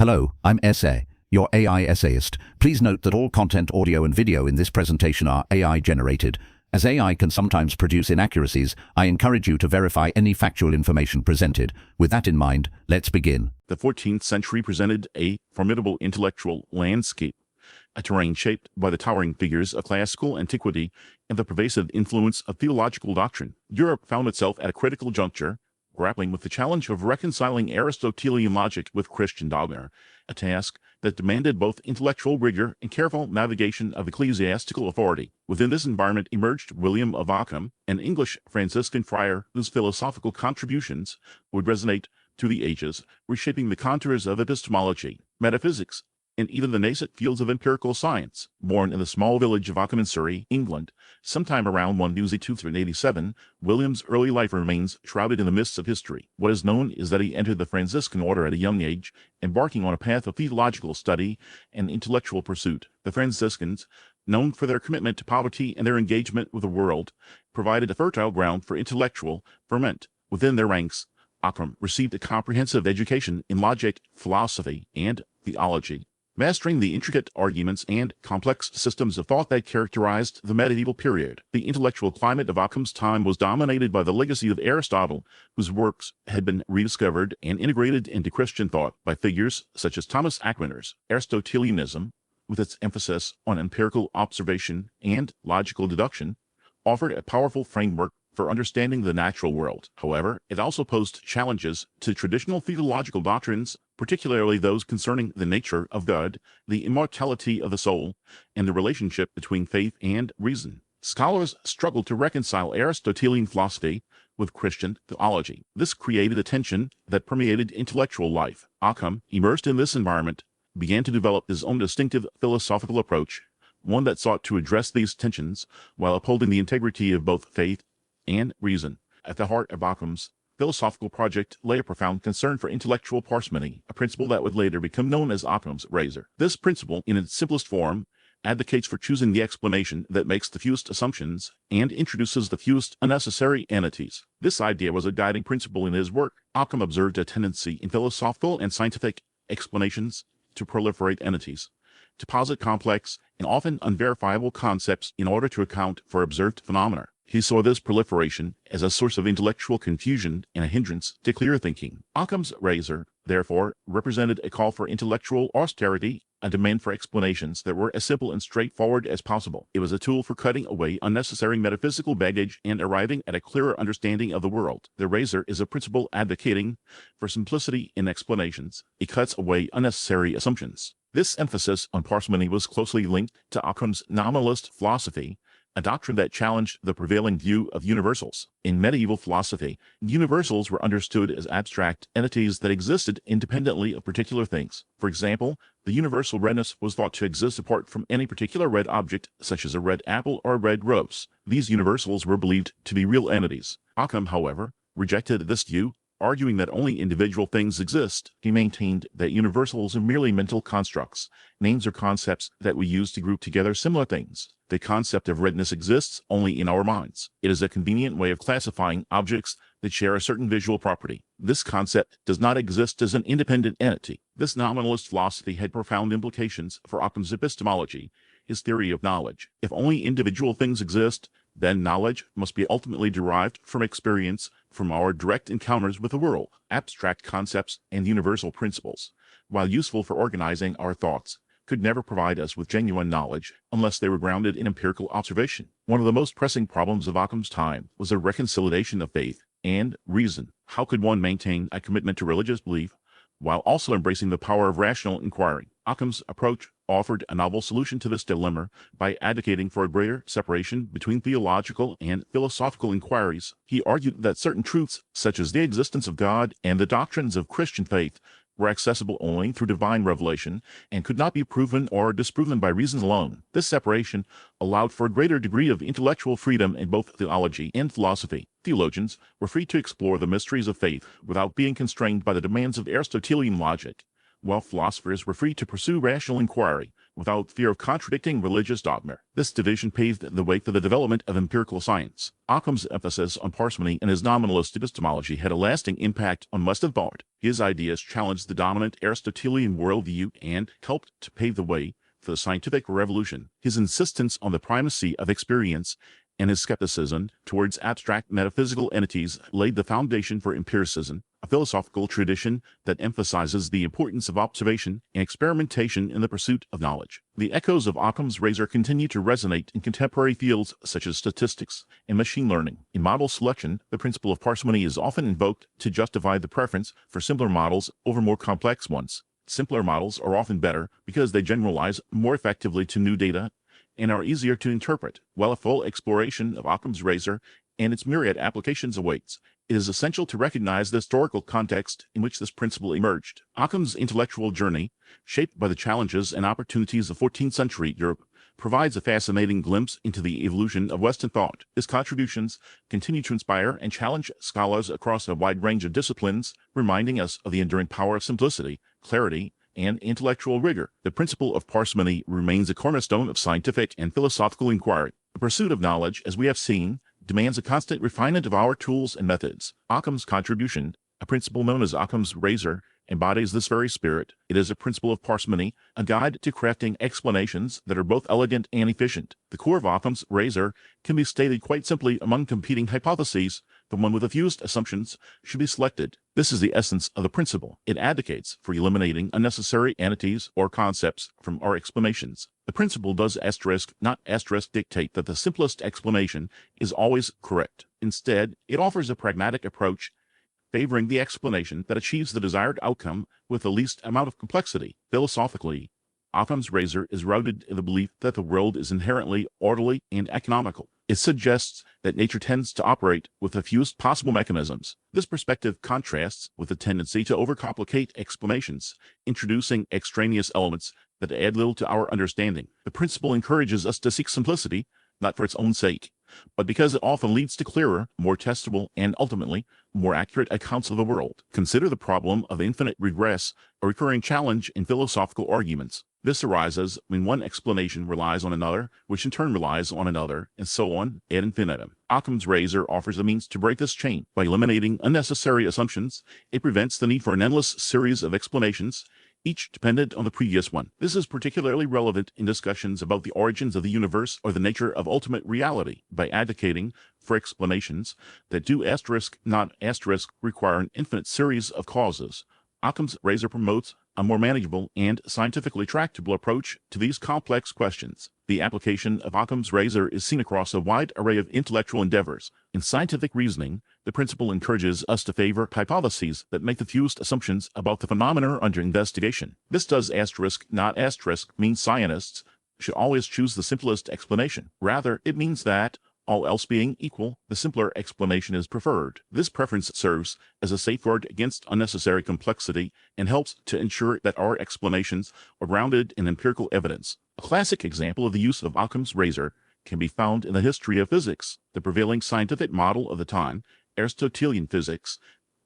Hello, I'm Essay, your AI essayist. Please note that all content, audio and video in this presentation are AI generated. As AI can sometimes produce inaccuracies, I encourage you to verify any factual information presented. With that in mind, let's begin. The 14th century presented a formidable intellectual landscape, a terrain shaped by the towering figures of classical antiquity and the pervasive influence of theological doctrine. Europe found itself at a critical juncture, grappling with the challenge of reconciling Aristotelian logic with Christian dogma, a task that demanded both intellectual rigor and careful navigation of ecclesiastical authority. Within this environment emerged William of Ockham, an English Franciscan friar whose philosophical contributions would resonate through the ages, reshaping the contours of epistemology, metaphysics, and even the nascent fields of empirical science. Born in the small village of Ockham in Surrey, England, sometime around 1287, William's early life remains shrouded in the mists of history. What is known is that he entered the Franciscan order at a young age, embarking on a path of theological study and intellectual pursuit. The Franciscans, known for their commitment to poverty and their engagement with the world, provided a fertile ground for intellectual ferment. Within their ranks, Ockham received a comprehensive education in logic, philosophy, and theology, mastering the intricate arguments and complex systems of thought that characterized the medieval period. The intellectual climate of Ockham's time was dominated by the legacy of Aristotle, whose works had been rediscovered and integrated into Christian thought by figures such as Thomas Aquinas. Aristotelianism, with its emphasis on empirical observation and logical deduction, offered a powerful framework for understanding the natural world. However, it also posed challenges to traditional theological doctrines, particularly those concerning the nature of God, the immortality of the soul, and the relationship between faith and reason. Scholars struggled to reconcile Aristotelian philosophy with Christian theology. This created a tension that permeated intellectual life. Ockham, immersed in this environment, began to develop his own distinctive philosophical approach, one that sought to address these tensions while upholding the integrity of both faith and reason. At the heart of Ockham's philosophical project lay a profound concern for intellectual parsimony, a principle that would later become known as Ockham's razor. This principle, in its simplest form, advocates for choosing the explanation that makes the fewest assumptions and introduces the fewest unnecessary entities. This idea was a guiding principle in his work. Ockham observed a tendency in philosophical and scientific explanations to proliferate entities, to posit complex and often unverifiable concepts in order to account for observed phenomena. He saw this proliferation as a source of intellectual confusion and a hindrance to clear thinking. Ockham's razor, therefore, represented a call for intellectual austerity, a demand for explanations that were as simple and straightforward as possible. It was a tool for cutting away unnecessary metaphysical baggage and arriving at a clearer understanding of the world. The razor is a principle advocating for simplicity in explanations. It cuts away unnecessary assumptions. This emphasis on parsimony was closely linked to Ockham's nominalist philosophy, a doctrine that challenged the prevailing view of universals. In medieval philosophy, universals were understood as abstract entities that existed independently of particular things. For example, the universal redness was thought to exist apart from any particular red object, such as a red apple or a red rose. These universals were believed to be real entities. Ockham, however, rejected this view, arguing that only individual things exist. He maintained that universals are merely mental constructs, names or concepts that we use to group together similar things. The concept of redness exists only in our minds. It is a convenient way of classifying objects that share a certain visual property. This concept does not exist as an independent entity. This nominalist philosophy had profound implications for Ockham's epistemology, his theory of knowledge. If only individual things exist, then knowledge must be ultimately derived from experience, from our direct encounters with the world. Abstract concepts and universal principles, while useful for organizing our thoughts, could never provide us with genuine knowledge unless they were grounded in empirical observation. One of the most pressing problems of Ockham's time was the reconciliation of faith and reason. How could one maintain a commitment to religious belief while also embracing the power of rational inquiry? Ockham's approach offered a novel solution to this dilemma by advocating for a greater separation between theological and philosophical inquiries. He argued that certain truths, such as the existence of God and the doctrines of Christian faith, were accessible only through divine revelation and could not be proven or disproven by reason alone. This separation allowed for a greater degree of intellectual freedom in both theology and philosophy. Theologians were free to explore the mysteries of faith without being constrained by the demands of Aristotelian logic, while philosophers were free to pursue rational inquiry without fear of contradicting religious dogma. This division paved the way for the development of empirical science. Occam's emphasis on parsimony and his nominalist epistemology had a lasting impact on much of thought. His ideas challenged the dominant Aristotelian worldview and helped to pave the way for the scientific revolution. His insistence on the primacy of experience and his skepticism towards abstract metaphysical entities laid the foundation for empiricism, a philosophical tradition that emphasizes the importance of observation and experimentation in the pursuit of knowledge. The echoes of Occam's razor continue to resonate in contemporary fields such as statistics and machine learning. In model selection, the principle of parsimony is often invoked to justify the preference for simpler models over more complex ones. Simpler models are often better because they generalize more effectively to new data and are easier to interpret. While a full exploration of Occam's razor and its myriad applications awaits, it is essential to recognize the historical context in which this principle emerged. Occam's intellectual journey, shaped by the challenges and opportunities of 14th century Europe, provides a fascinating glimpse into the evolution of Western thought. His contributions continue to inspire and challenge scholars across a wide range of disciplines, reminding us of the enduring power of simplicity, clarity, and intellectual rigor. The principle of parsimony remains a cornerstone of scientific and philosophical inquiry. The pursuit of knowledge, as we have seen, demands a constant refinement of our tools and methods. Occam's contribution, a principle known as Occam's razor, embodies this very spirit. It is a principle of parsimony, a guide to crafting explanations that are both elegant and efficient. The core of Occam's razor can be stated quite simply: among competing hypotheses, the one with the fewest assumptions should be selected. This is the essence of the principle. It advocates for eliminating unnecessary entities or concepts from our explanations. The principle does not dictate that the simplest explanation is always correct. Instead, it offers a pragmatic approach, favoring the explanation that achieves the desired outcome with the least amount of complexity. Philosophically, Occam's razor is rooted in the belief that the world is inherently orderly and economical. It suggests that nature tends to operate with the fewest possible mechanisms. This perspective contrasts with the tendency to overcomplicate explanations, introducing extraneous elements that add little to our understanding. The principle encourages us to seek simplicity, not for its own sake, but because it often leads to clearer, more testable, and ultimately more accurate accounts of the world. Consider the problem of infinite regress, a recurring challenge in philosophical arguments. This arises when one explanation relies on another, which in turn relies on another, and so on ad infinitum. Occam's razor offers a means to break this chain. By eliminating unnecessary assumptions, it prevents the need for an endless series of explanations, each dependent on the previous one. This is particularly relevant in discussions about the origins of the universe or the nature of ultimate reality. By advocating for explanations that do not require an infinite series of causes, Occam's razor promotes a more manageable and scientifically tractable approach to these complex questions. The application of Occam's razor is seen across a wide array of intellectual endeavors. In scientific reasoning, the principle encourages us to favor hypotheses that make the fewest assumptions about the phenomena under investigation. This does not mean scientists should always choose the simplest explanation. Rather, it means that, all else being equal, the simpler explanation is preferred. This preference serves as a safeguard against unnecessary complexity and helps to ensure that our explanations are grounded in empirical evidence. A classic example of the use of Occam's razor can be found in the history of physics. The prevailing scientific model of the time, Aristotelian physics,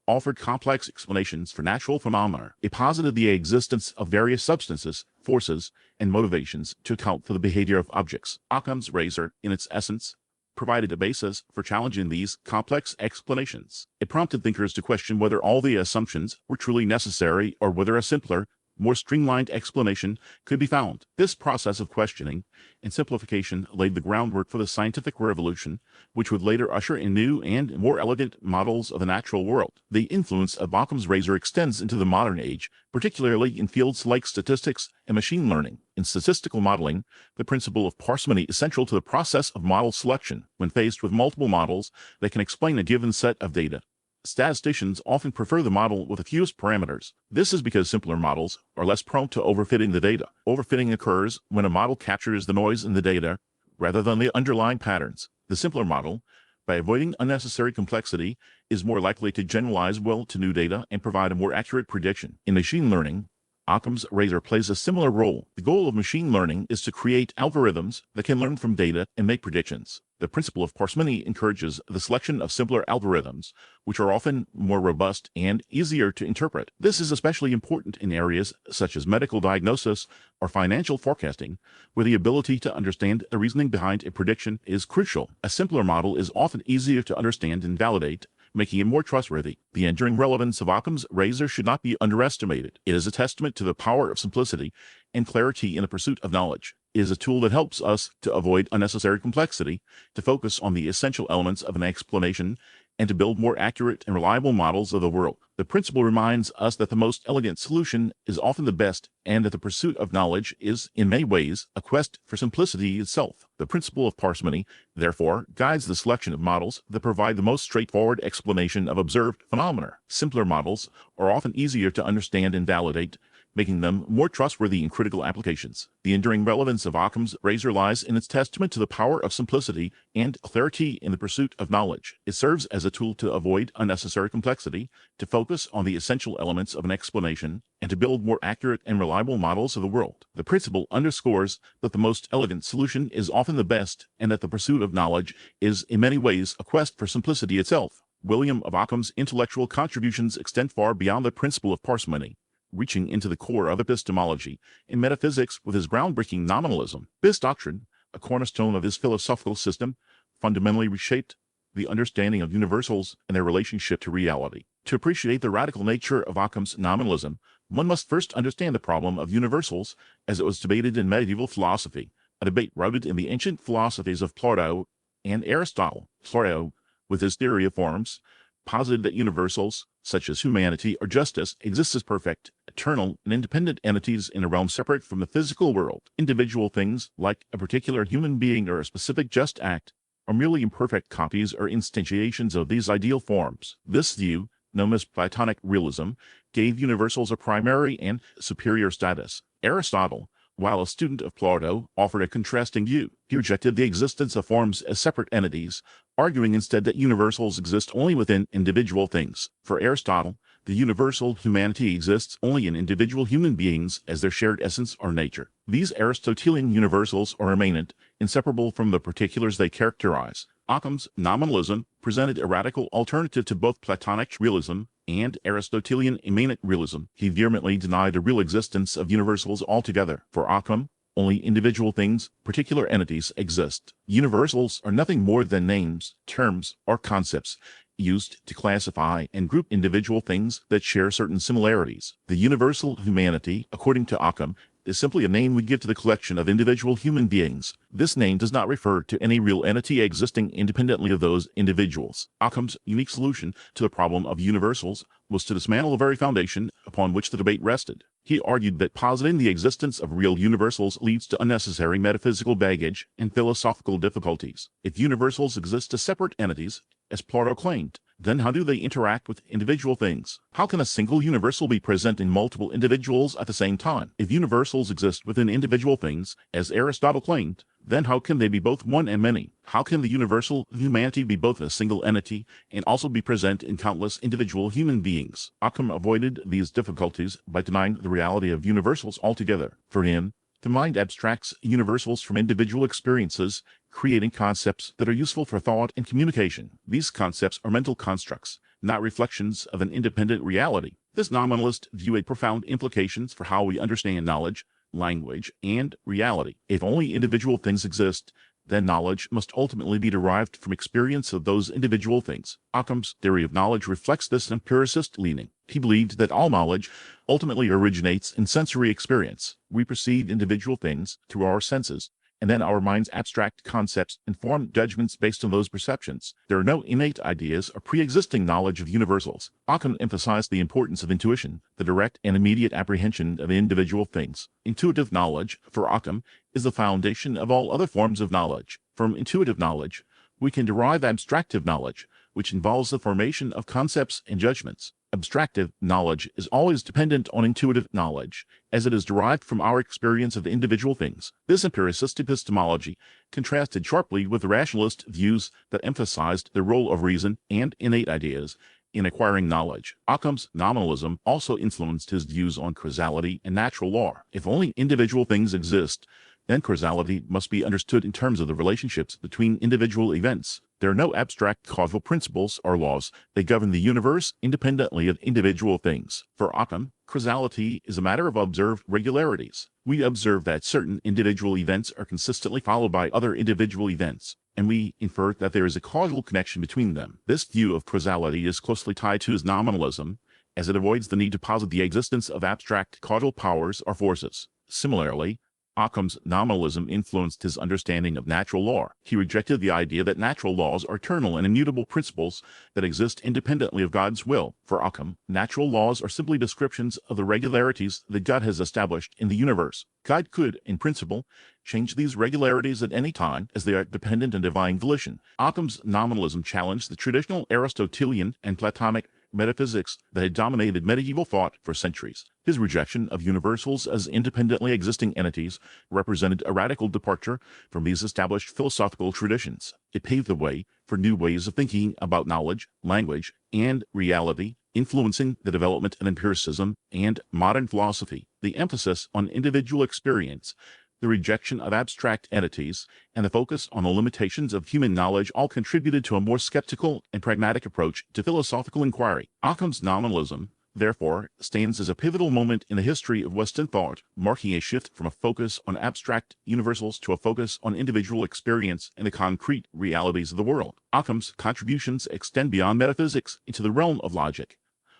offered complex explanations for natural phenomena. It posited the existence of various substances, forces, and motivations to account for the behavior of objects. Occam's razor, in its essence, provided a basis for challenging these complex explanations. It prompted thinkers to question whether all the assumptions were truly necessary or whether a simpler, more streamlined explanation could be found. This process of questioning and simplification laid the groundwork for the scientific revolution, which would later usher in new and more elegant models of the natural world. The influence of Occam's razor extends into the modern age, particularly in fields like statistics and machine learning. In statistical modeling, the principle of parsimony is central to the process of model selection. When faced with multiple models that can explain a given set of data, statisticians often prefer the model with the fewest parameters. This is because simpler models are less prone to overfitting the data. Overfitting occurs when a model captures the noise in the data rather than the underlying patterns. The simpler model, by avoiding unnecessary complexity, is more likely to generalize well to new data and provide a more accurate prediction. In machine learning, Occam's razor plays a similar role. The goal of machine learning is to create algorithms that can learn from data and make predictions. The principle of parsimony encourages the selection of simpler algorithms, which are often more robust and easier to interpret. This is especially important in areas such as medical diagnosis or financial forecasting, where the ability to understand the reasoning behind a prediction is crucial. A simpler model is often easier to understand and validate, making it more trustworthy. The enduring relevance of Occam's razor should not be underestimated. It is a testament to the power of simplicity and clarity in the pursuit of knowledge. It is a tool that helps us to avoid unnecessary complexity, to focus on the essential elements of an explanation, and to build more accurate and reliable models of the world. The principle reminds us that the most elegant solution is often the best, and that the pursuit of knowledge is, in many ways, a quest for simplicity itself. The principle of parsimony, therefore, guides the selection of models that provide the most straightforward explanation of observed phenomena. Simpler models are often easier to understand and validate, making them more trustworthy in critical applications. The enduring relevance of Occam's razor lies in its testament to the power of simplicity and clarity in the pursuit of knowledge. It serves as a tool to avoid unnecessary complexity, to focus on the essential elements of an explanation, and to build more accurate and reliable models of the world. The principle underscores that the most elegant solution is often the best, and that the pursuit of knowledge is in many ways a quest for simplicity itself. William of Ockham's intellectual contributions extend far beyond the principle of parsimony, reaching into the core of epistemology and metaphysics with his groundbreaking nominalism. This doctrine, a cornerstone of his philosophical system, fundamentally reshaped the understanding of universals and their relationship to reality. To appreciate the radical nature of Occam's nominalism, one must first understand the problem of universals as it was debated in medieval philosophy, a debate rooted in the ancient philosophies of Plato and Aristotle. Plato, with his theory of forms, posited that universals, such as humanity or justice, exist as perfect, eternal, and independent entities in a realm separate from the physical world. Individual things, like a particular human being or a specific just act, are merely imperfect copies or instantiations of these ideal forms. This view, known as Platonic realism, gave universals a primary and superior status. Aristotle, while a student of Plato, offered a contrasting view. He rejected the existence of forms as separate entities, arguing instead that universals exist only within individual things. For Aristotle, the universal humanity exists only in individual human beings as their shared essence or nature. These Aristotelian universals are immanent, inseparable from the particulars they characterize. Occam's nominalism presented a radical alternative to both Platonic realism and Aristotelian immanent realism. He vehemently denied the real existence of universals altogether. For Occam, only individual things, particular entities, exist. Universals are nothing more than names, terms, or concepts used to classify and group individual things that share certain similarities. The universal humanity, according to Occam, is simply a name we give to the collection of individual human beings. This name does not refer to any real entity existing independently of those individuals. Occam's unique solution to the problem of universals was to dismantle the very foundation upon which the debate rested. He argued that positing the existence of real universals leads to unnecessary metaphysical baggage and philosophical difficulties. If universals exist as separate entities, as Plato claimed, then how do they interact with individual things? How can a single universal be present in multiple individuals at the same time? If universals exist within individual things, as Aristotle claimed, then how can they be both one and many? How can the universal humanity be both a single entity and also be present in countless individual human beings? Occam avoided these difficulties by denying the reality of universals altogether. For him, the mind abstracts universals from individual experiences, creating concepts that are useful for thought and communication. These concepts are mental constructs, not reflections of an independent reality. This nominalist view had profound implications for how we understand knowledge, language, and reality. If only individual things exist, then knowledge must ultimately be derived from experience of those individual things. Occam's theory of knowledge reflects this empiricist leaning. He believed that all knowledge ultimately originates in sensory experience. We perceive individual things through our senses, and then our minds abstract concepts and form judgments based on those perceptions. There are no innate ideas or pre-existing knowledge of universals. Occam emphasized the importance of intuition, the direct and immediate apprehension of individual things. Intuitive knowledge, for Occam, is the foundation of all other forms of knowledge. From intuitive knowledge, we can derive abstractive knowledge, which involves the formation of concepts and judgments. Abstractive knowledge is always dependent on intuitive knowledge, as it is derived from our experience of individual things. This empiricist epistemology contrasted sharply with the rationalist views that emphasized the role of reason and innate ideas, in acquiring knowledge. Occam's nominalism also influenced his views on causality and natural law. If only individual things exist, then causality must be understood in terms of the relationships between individual events. There are no abstract causal principles or laws that govern the universe independently of individual things. For Occam, causality is a matter of observed regularities. We observe that certain individual events are consistently followed by other individual events, and we infer that there is a causal connection between them. This view of causality is closely tied to his nominalism, as it avoids the need to posit the existence of abstract causal powers or forces. Similarly, Occam's nominalism influenced his understanding of natural law. He rejected the idea that natural laws are eternal and immutable principles that exist independently of God's will. For Occam, natural laws are simply descriptions of the regularities that God has established in the universe. God could, in principle, change these regularities at any time, as they are dependent on divine volition. Occam's nominalism challenged the traditional Aristotelian and Platonic metaphysics that had dominated medieval thought for centuries. His rejection of universals as independently existing entities represented a radical departure from these established philosophical traditions. It paved the way for new ways of thinking about knowledge, language, and reality, influencing the development of empiricism and modern philosophy. The emphasis on individual experience, the rejection of abstract entities, and the focus on the limitations of human knowledge all contributed to a more skeptical and pragmatic approach to philosophical inquiry. Occam's nominalism, therefore, stands as a pivotal moment in the history of Western thought, marking a shift from a focus on abstract universals to a focus on individual experience and the concrete realities of the world. Occam's contributions extend beyond metaphysics into the realm of logic,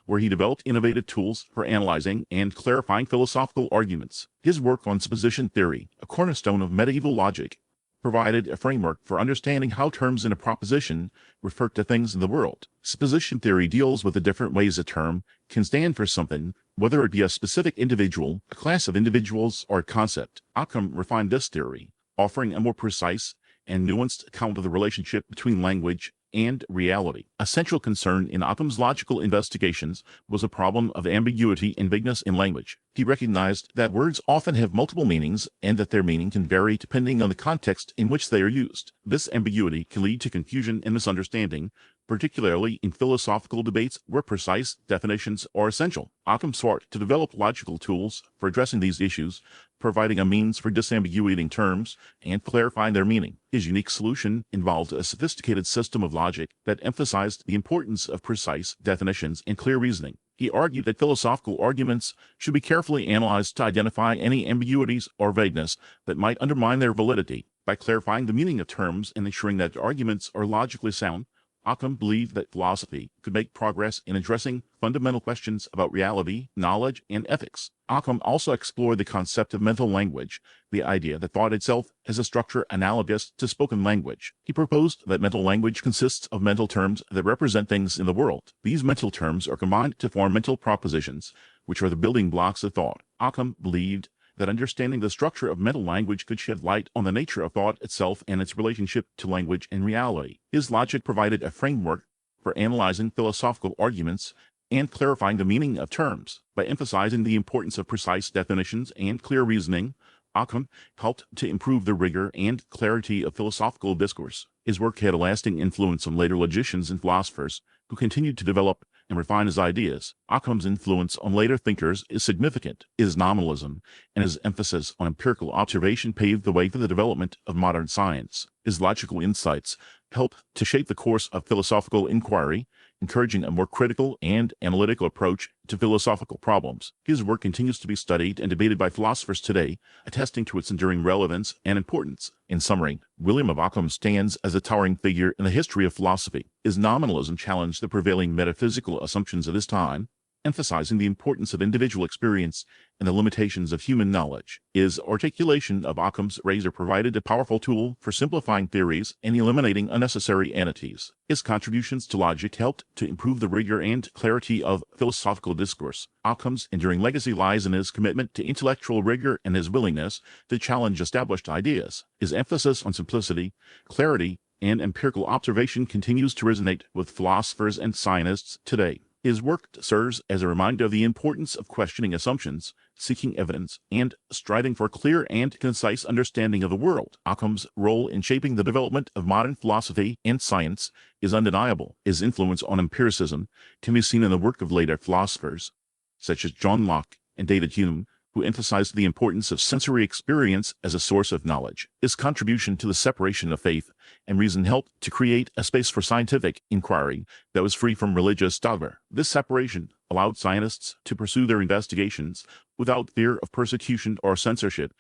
where he developed innovative tools for analyzing and clarifying philosophical arguments. His work on supposition theory, a cornerstone of medieval logic, provided a framework for understanding how terms in a proposition refer to things in the world. Supposition theory deals with the different ways a term can stand for something, whether it be a specific individual, a class of individuals, or a concept. Occam refined this theory, offering a more precise and nuanced account of the relationship between language and reality. A central concern in Occam's logical investigations was a problem of ambiguity and vagueness in language. He recognized that words often have multiple meanings and that their meaning can vary depending on the context in which they are used. This ambiguity can lead to confusion and misunderstanding, particularly in philosophical debates where precise definitions are essential. Occam sought to develop logical tools for addressing these issues, providing a means for disambiguating terms and clarifying their meaning. His unique solution involved a sophisticated system of logic that emphasized the importance of precise definitions and clear reasoning. He argued that philosophical arguments should be carefully analyzed to identify any ambiguities or vagueness that might undermine their validity. By clarifying the meaning of terms and ensuring that arguments are logically sound, Occam believed that philosophy could make progress in addressing fundamental questions about reality, knowledge, and ethics. Occam also explored the concept of mental language, the idea that thought itself has a structure analogous to spoken language. He proposed that mental language consists of mental terms that represent things in the world. These mental terms are combined to form mental propositions, which are the building blocks of thought. Occam believed that understanding the structure of mental language could shed light on the nature of thought itself and its relationship to language and reality. His logic provided a framework for analyzing philosophical arguments and clarifying the meaning of terms. By emphasizing the importance of precise definitions and clear reasoning, Occam helped to improve the rigor and clarity of philosophical discourse. His work had a lasting influence on later logicians and philosophers who continued to develop and refine his ideas. Occam's influence on later thinkers is significant. His nominalism and his emphasis on empirical observation paved the way for the development of modern science. His logical insights helped to shape the course of philosophical inquiry, encouraging a more critical and analytical approach to philosophical problems. His work continues to be studied and debated by philosophers today, attesting to its enduring relevance and importance. In summary, William of Ockham stands as a towering figure in the history of philosophy. His nominalism challenged the prevailing metaphysical assumptions of his time, emphasizing the importance of individual experience and the limitations of human knowledge. His articulation of Occam's razor provided a powerful tool for simplifying theories and eliminating unnecessary entities. His contributions to logic helped to improve the rigor and clarity of philosophical discourse. Occam's enduring legacy lies in his commitment to intellectual rigor and his willingness to challenge established ideas. His emphasis on simplicity, clarity, and empirical observation continues to resonate with philosophers and scientists today. His work serves as a reminder of the importance of questioning assumptions, seeking evidence, and striving for a clear and concise understanding of the world. Ockham's role in shaping the development of modern philosophy and science is undeniable. His influence on empiricism can be seen in the work of later philosophers, such as John Locke and David Hume, who emphasized the importance of sensory experience as a source of knowledge. His contribution to the separation of faith and reason helped to create a space for scientific inquiry that was free from religious dogma. This separation allowed scientists to pursue their investigations without fear of persecution or censorship,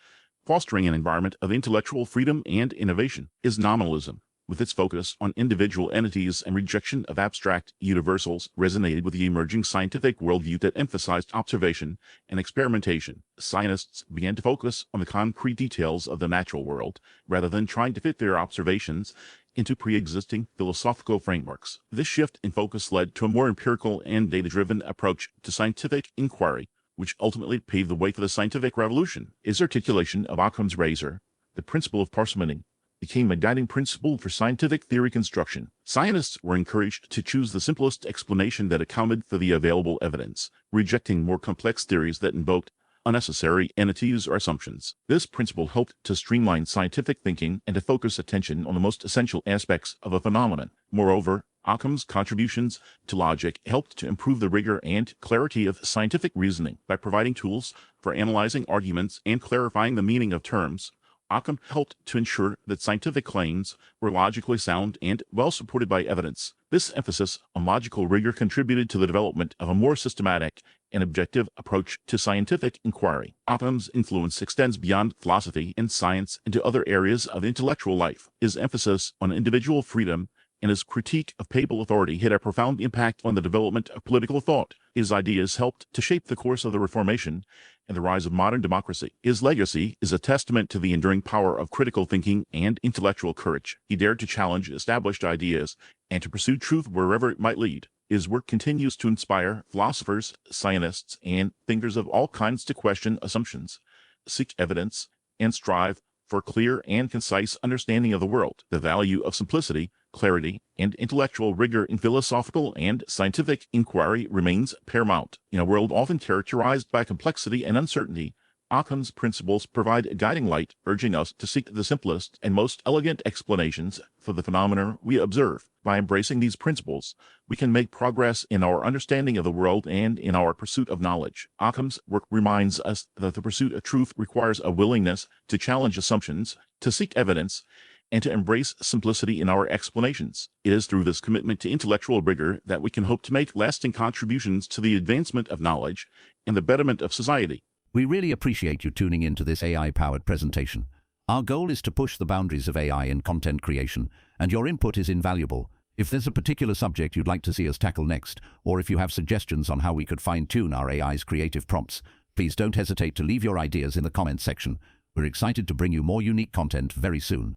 fostering an environment of intellectual freedom and innovation. Is nominalism, with its focus on individual entities and rejection of abstract universals, resonated with the emerging scientific worldview that emphasized observation and experimentation. Scientists began to focus on the concrete details of the natural world, rather than trying to fit their observations into pre-existing philosophical frameworks. This shift in focus led to a more empirical and data-driven approach to scientific inquiry, which ultimately paved the way for the scientific revolution. His articulation of Occam's razor, the principle of parsimony, became a guiding principle for scientific theory construction. Scientists were encouraged to choose the simplest explanation that accounted for the available evidence, rejecting more complex theories that invoked unnecessary entities or assumptions. This principle helped to streamline scientific thinking and to focus attention on the most essential aspects of a phenomenon. Moreover, Occam's contributions to logic helped to improve the rigor and clarity of scientific reasoning by providing tools for analyzing arguments and clarifying the meaning of terms. Ockham helped to ensure that scientific claims were logically sound and well supported by evidence. This emphasis on logical rigor contributed to the development of a more systematic and objective approach to scientific inquiry. Ockham's influence extends beyond philosophy and science into other areas of intellectual life. His emphasis on individual freedom and his critique of papal authority had a profound impact on the development of political thought. His ideas helped to shape the course of the Reformation and the rise of modern democracy. His legacy is a testament to the enduring power of critical thinking and intellectual courage. He dared to challenge established ideas and to pursue truth wherever it might lead. His work continues to inspire philosophers, scientists, and thinkers of all kinds to question assumptions, seek evidence, and strive for clear and concise understanding of the world. The value of simplicity, clarity, and intellectual rigor in philosophical and scientific inquiry remains paramount. In a world often characterized by complexity and uncertainty, Ockham's principles provide a guiding light, urging us to seek the simplest and most elegant explanations for the phenomena we observe. By embracing these principles, we can make progress in our understanding of the world and in our pursuit of knowledge. Ockham's work reminds us that the pursuit of truth requires a willingness to challenge assumptions, to seek evidence, and to embrace simplicity in our explanations. It is through this commitment to intellectual rigor that we can hope to make lasting contributions to the advancement of knowledge and the betterment of society. We really appreciate you tuning in to this AI-powered presentation. Our goal is to push the boundaries of AI in content creation, and your input is invaluable. If there's a particular subject you'd like to see us tackle next, or if you have suggestions on how we could fine-tune our AI's creative prompts, please don't hesitate to leave your ideas in the comments section. We're excited to bring you more unique content very soon.